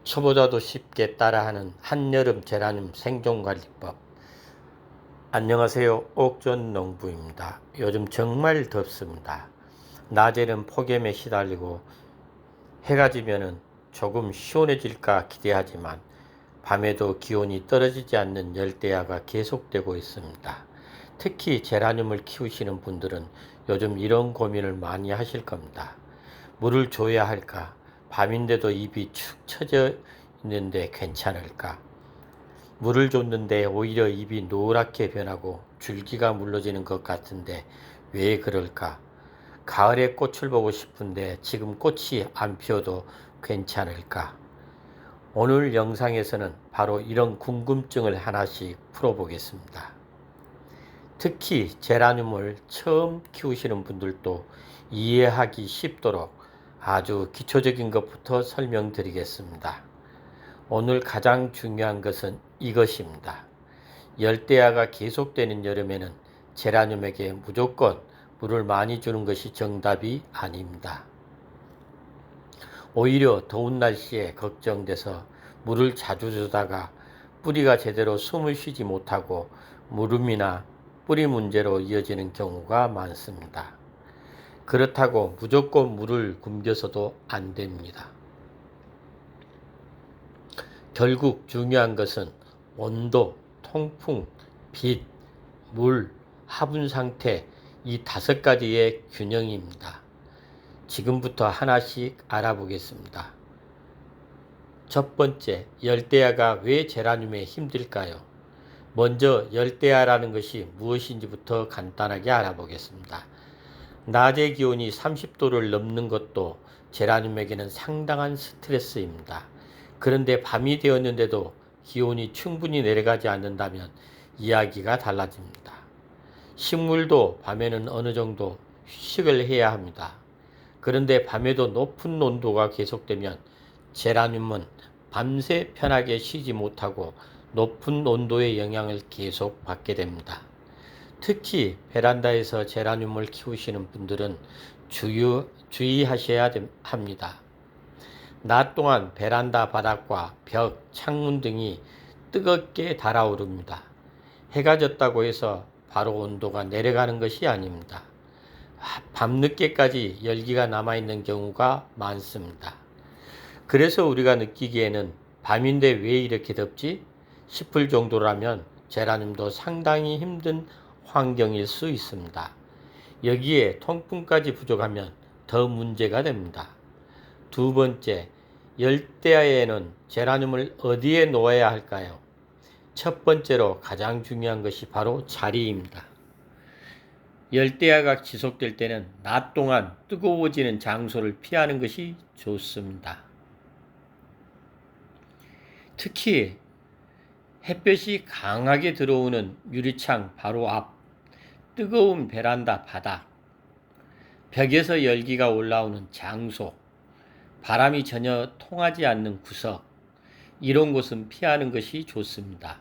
초보자도 쉽게 따라하는 한여름 제라늄 생존관리법. 안녕하세요. 옥존농부입니다. 요즘 정말 덥습니다. 낮에는 폭염에 시달리고 해가 지면은 조금 시원해질까 기대하지만 밤에도 기온이 떨어지지 않는 열대야가 계속되고 있습니다. 특히 제라늄을 키우시는 분들은 요즘 이런 고민을 많이 하실 겁니다. 물을 줘야 할까? 밤인데도 잎이 축 처져 있는데 괜찮을까? 물을 줬는데 오히려 잎이 노랗게 변하고 줄기가 물러지는 것 같은데 왜 그럴까? 가을에 꽃을 보고 싶은데 지금 꽃이 안 피어도 괜찮을까? 오늘 영상에서는 바로 이런 궁금증을 하나씩 풀어보겠습니다. 특히 제라늄을 처음 키우시는 분들도 이해하기 쉽도록 아주 기초적인 것부터 설명드리겠습니다. 오늘 가장 중요한 것은 이것입니다. 열대야가 계속되는 여름에는 제라늄에게 무조건 물을 많이 주는 것이 정답이 아닙니다. 오히려 더운 날씨에 걱정돼서 물을 자주 주다가 뿌리가 제대로 숨을 쉬지 못하고 무름이나 뿌리 문제로 이어지는 경우가 많습니다. 그렇다고 무조건 물을 굶겨서도 안 됩니다. 결국 중요한 것은 온도, 통풍, 빛, 물, 화분 상태 이 5가지의 균형입니다. 지금부터 하나씩 알아보겠습니다. 첫 번째, 열대야가 왜 제라늄에 힘들까요? 먼저 열대야라는 것이 무엇인지부터 간단하게 알아보겠습니다. 낮의 기온이 30도를 넘는 것도 제라늄에게는 상당한 스트레스입니다. 그런데 밤이 되었는데도 기온이 충분히 내려가지 않는다면 이야기가 달라집니다. 식물도 밤에는 어느 정도 휴식을 해야 합니다. 그런데 밤에도 높은 온도가 계속되면 제라늄은 밤새 편하게 쉬지 못하고 높은 온도의 영향을 계속 받게 됩니다. 특히 베란다에서 제라늄을 키우시는 분들은 주의하셔야 합니다. 낮 동안 베란다 바닥과 벽, 창문 등이 뜨겁게 달아오릅니다. 해가 졌다고 해서 바로 온도가 내려가는 것이 아닙니다. 밤늦게까지 열기가 남아있는 경우가 많습니다. 그래서 우리가 느끼기에는 밤인데 왜 이렇게 덥지? 싶을 정도라면 제라늄도 상당히 힘든 환경일 수 있습니다. 여기에 통풍까지 부족하면 더 문제가 됩니다. 두 번째, 열대야에는 제라늄을 어디에 놓아야 할까요? 첫 번째로 가장 중요한 것이 바로 자리입니다. 열대야가 지속될 때는 낮 동안 뜨거워지는 장소를 피하는 것이 좋습니다. 특히 햇볕이 강하게 들어오는 유리창 바로 앞, 뜨거운 베란다 바닥, 벽에서 열기가 올라오는 장소, 바람이 전혀 통하지 않는 구석, 이런 곳은 피하는 것이 좋습니다.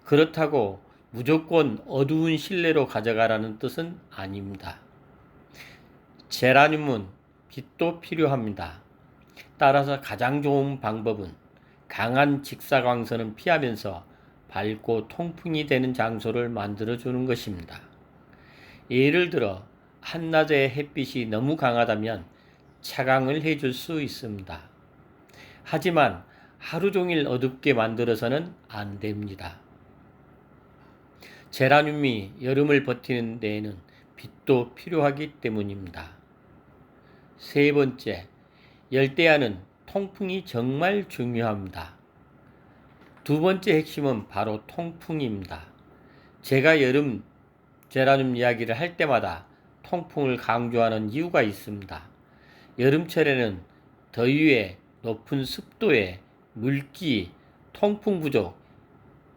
그렇다고 무조건 어두운 실내로 가져가라는 뜻은 아닙니다. 제라늄은 빛도 필요합니다. 따라서 가장 좋은 방법은 강한 직사광선은 피하면서 밝고 통풍이 되는 장소를 만들어주는 것입니다. 예를 들어 한낮의 햇빛이 너무 강하다면 차광을 해줄 수 있습니다. 하지만 하루 종일 어둡게 만들어서는 안 됩니다. 제라늄이 여름을 버티는 데에는 빛도 필요하기 때문입니다. 세 번째, 열대야는 통풍이 정말 중요합니다. 두 번째 핵심은 바로 통풍입니다. 제가 여름 제라늄 이야기를 할 때마다 통풍을 강조하는 이유가 있습니다. 여름철에는 더위에 높은 습도에 물기, 통풍 부족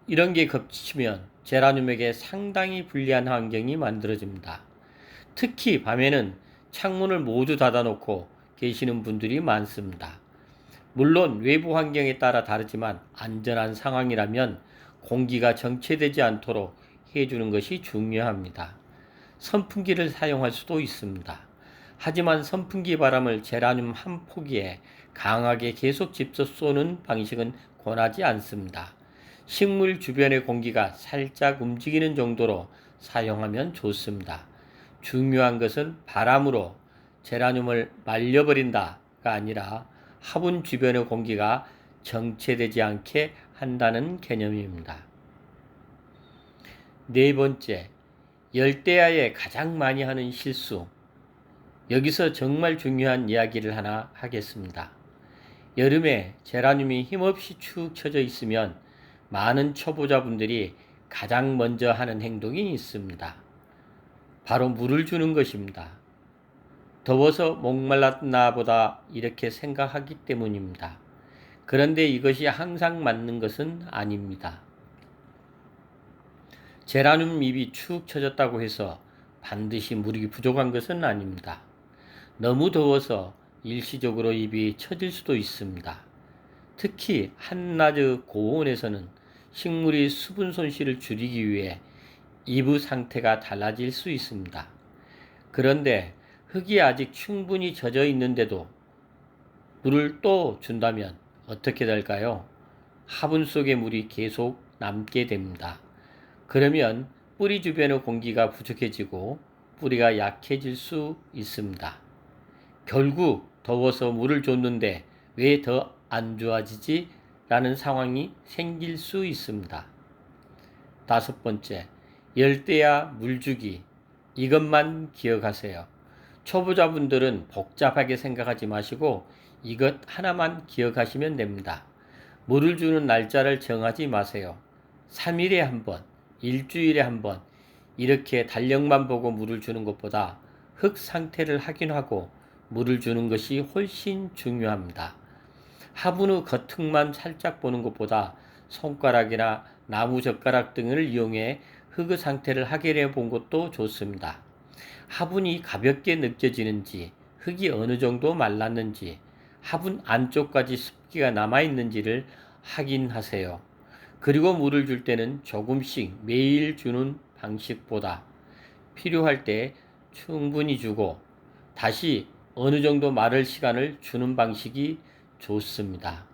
이런 게 겹치면 제라늄에게 상당히 불리한 환경이 만들어집니다. 특히 밤에는 창문을 모두 닫아놓고 계시는 분들이 많습니다. 물론 외부 환경에 따라 다르지만 안전한 상황이라면 공기가 정체되지 않도록 해주는 것이 중요합니다. 선풍기를 사용할 수도 있습니다. 하지만 선풍기 바람을 제라늄 한 포기에 강하게 계속 직접 쏘는 방식은 권하지 않습니다. 식물 주변의 공기가 살짝 움직이는 정도로 사용하면 좋습니다. 중요한 것은 바람으로 제라늄을 말려버린다가 아니라 화분 주변의 공기가 정체되지 않게 한다는 개념입니다. 네 번째, 열대야에 가장 많이 하는 실수. 여기서 정말 중요한 이야기를 하나 하겠습니다. 여름에 제라늄이 힘없이 축 처져 있으면 많은 초보자분들이 가장 먼저 하는 행동이 있습니다. 바로 물을 주는 것입니다. 더워서 목말랐나 보다 이렇게 생각하기 때문입니다. 그런데 이것이 항상 맞는 것은 아닙니다. 제라늄 잎이 축 처졌다고 해서 반드시 물이 부족한 것은 아닙니다. 너무 더워서 일시적으로 잎이 처질 수도 있습니다. 특히 한낮의 고온에서는 식물이 수분 손실을 줄이기 위해 잎의 상태가 달라질 수 있습니다. 그런데 흙이 아직 충분히 젖어 있는데도 물을 또 준다면 어떻게 될까요? 화분 속에 물이 계속 남게 됩니다. 그러면 뿌리 주변의 공기가 부족해지고 뿌리가 약해질 수 있습니다. 결국 더워서 물을 줬는데 왜 더 안 좋아지지? 라는 상황이 생길 수 있습니다. 다섯 번째, 열대야 물주기. 이것만 기억하세요. 초보자분들은 복잡하게 생각하지 마시고 이것 하나만 기억하시면 됩니다. 물을 주는 날짜를 정하지 마세요. 3일에 한 번, 일주일에 한 번, 이렇게 달력만 보고 물을 주는 것보다 흙 상태를 확인하고 물을 주는 것이 훨씬 중요합니다. 화분의 겉흙만 살짝 보는 것보다 손가락이나 나무젓가락 등을 이용해 흙의 상태를 확인해 본 것도 좋습니다. 화분이 가볍게 느껴지는지, 흙이 어느 정도 말랐는지, 화분 안쪽까지 습기가 남아있는지를 확인하세요. 그리고 물을 줄 때는 조금씩 매일 주는 방식보다 필요할 때 충분히 주고 다시 어느 정도 마를 시간을 주는 방식이 좋습니다.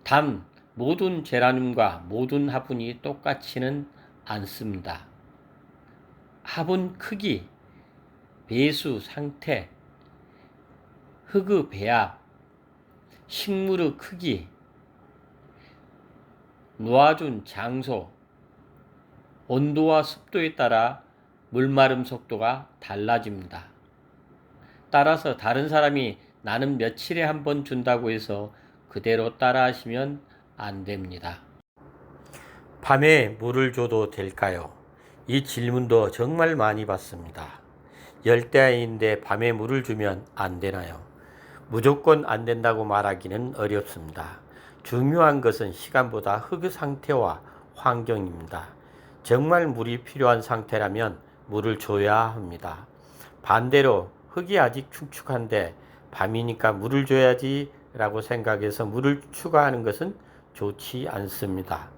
단, 모든 제라늄과 모든 화분이 똑같지는 않습니다. 화분 크기, 배수 상태, 흙의 배합, 식물의 크기, 놓아준 장소, 온도와 습도에 따라 물마름 속도가 달라집니다. 따라서 다른 사람이 나는 며칠에 한 번 준다고 해서 그대로 따라 하시면 안 됩니다. 밤에 물을 줘도 될까요? 이 질문도 정말 많이 받습니다. 열대야인데 밤에 물을 주면 안 되나요? 무조건 안 된다고 말하기는 어렵습니다. 중요한 것은 시간보다 흙의 상태와 환경입니다. 정말 물이 필요한 상태라면 물을 줘야 합니다. 반대로 흙이 아직 축축한데 밤이니까 물을 줘야지 라고 생각해서 물을 추가하는 것은 좋지 않습니다.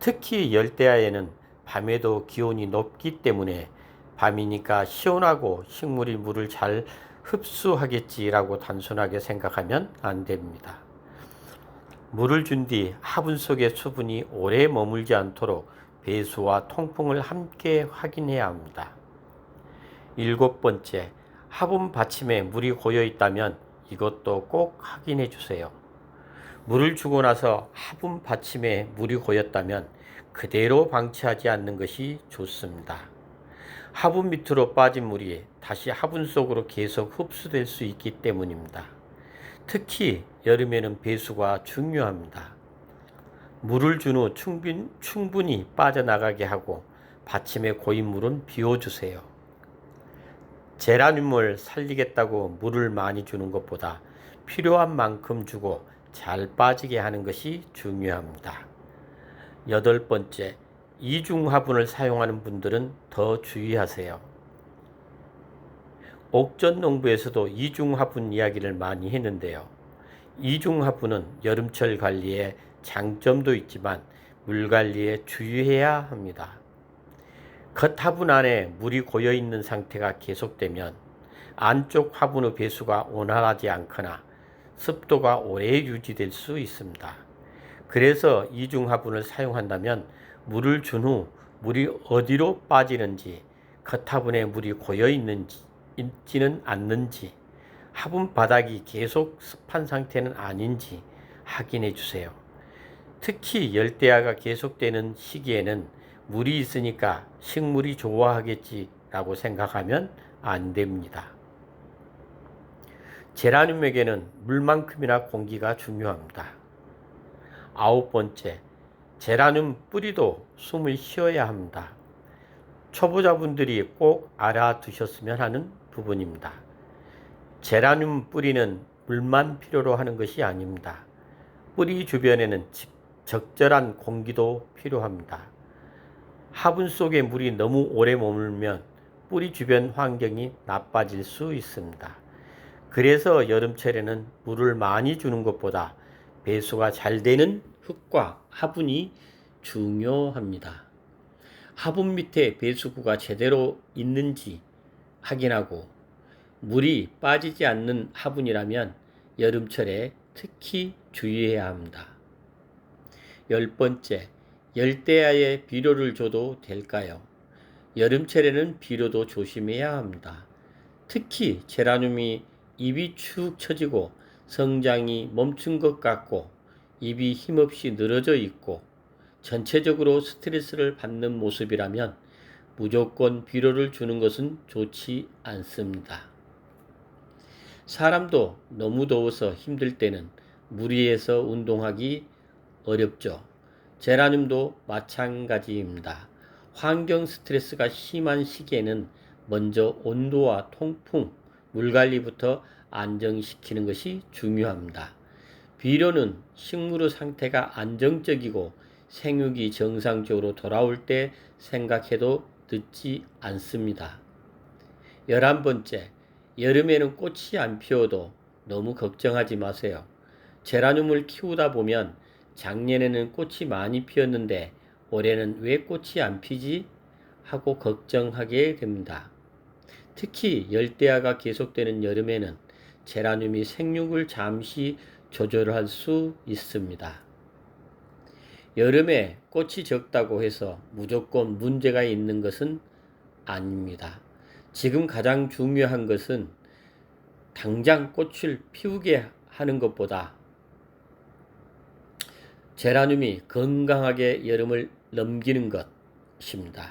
특히 열대야에는 밤에도 기온이 높기 때문에 밤이니까 시원하고 식물이 물을 잘 흡수하겠지라고 단순하게 생각하면 안 됩니다. 물을 준 뒤 화분 속의 수분이 오래 머물지 않도록 배수와 통풍을 함께 확인해야 합니다. 일곱 번째, 화분 받침에 물이 고여 있다면 이것도 꼭 확인해 주세요. 물을 주고 나서 화분 받침에 물이 고였다면 그대로 방치하지 않는 것이 좋습니다. 화분 밑으로 빠진 물이 다시 화분 속으로 계속 흡수될 수 있기 때문입니다. 특히 여름에는 배수가 중요합니다. 물을 준 후 충분히 빠져나가게 하고 받침에 고인 물은 비워주세요. 제라늄을 살리겠다고 물을 많이 주는 것보다 필요한 만큼 주고 잘 빠지게 하는 것이 중요합니다. 여덟 번째, 이중 화분을 사용하는 분들은 더 주의하세요. 옥전 농부에서도 이중 화분 이야기를 많이 했는데요. 이중 화분은 여름철 관리에 장점도 있지만 물 관리에 주의해야 합니다. 겉 화분 안에 물이 고여 있는 상태가 계속되면 안쪽 화분의 배수가 원활하지 않거나 습도가 오래 유지될 수 있습니다. 그래서 이중화분을 사용한다면 물을 준 후 물이 어디로 빠지는지, 겉화분에 물이 고여 있지는 않는지, 화분 바닥이 계속 습한 상태는 아닌지 확인해 주세요. 특히 열대야가 계속되는 시기에는 물이 있으니까 식물이 좋아하겠지라고 생각하면 안 됩니다. 제라늄에게는 물만큼이나 공기가 중요합니다. 9번째, 제라늄 뿌리도 숨을 쉬어야 합니다. 초보자분들이 꼭 알아두셨으면 하는 부분입니다. 제라늄 뿌리는 물만 필요로 하는 것이 아닙니다. 뿌리 주변에는 적절한 공기도 필요합니다. 화분 속에 물이 너무 오래 머물면 뿌리 주변 환경이 나빠질 수 있습니다. 그래서 여름철에는 물을 많이 주는 것보다 배수가 잘 되는 흙과 화분이 중요합니다. 화분 밑에 배수구가 제대로 있는지 확인하고 물이 빠지지 않는 화분이라면 여름철에 특히 주의해야 합니다. 10번째, 열대야에 비료를 줘도 될까요? 여름철에는 비료도 조심해야 합니다. 특히 제라늄이 잎이 축 처지고 성장이 멈춘 것 같고 잎이 힘없이 늘어져 있고 전체적으로 스트레스를 받는 모습이라면 무조건 비료를 주는 것은 좋지 않습니다. 사람도 너무 더워서 힘들 때는 무리해서 운동하기 어렵죠. 제라늄도 마찬가지입니다. 환경 스트레스가 심한 시기에는 먼저 온도와 통풍, 물관리부터 안정시키는 것이 중요합니다. 비료는 식물의 상태가 안정적이고 생육이 정상적으로 돌아올 때 생각해도 늦지 않습니다. 11번째, 여름에는 꽃이 안 피어도 너무 걱정하지 마세요. 제라늄을 키우다 보면 작년에는 꽃이 많이 피었는데 올해는 왜 꽃이 안 피지? 하고 걱정하게 됩니다. 특히 열대야가 계속되는 여름에는 제라늄이 생육을 잠시 조절할 수 있습니다. 여름에 꽃이 적다고 해서 무조건 문제가 있는 것은 아닙니다. 지금 가장 중요한 것은 당장 꽃을 피우게 하는 것보다 제라늄이 건강하게 여름을 넘기는 것입니다.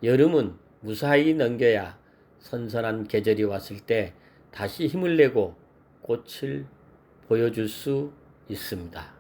여름은 무사히 넘겨야 선선한 계절이 왔을 때 다시 힘을 내고 꽃을 보여줄 수 있습니다.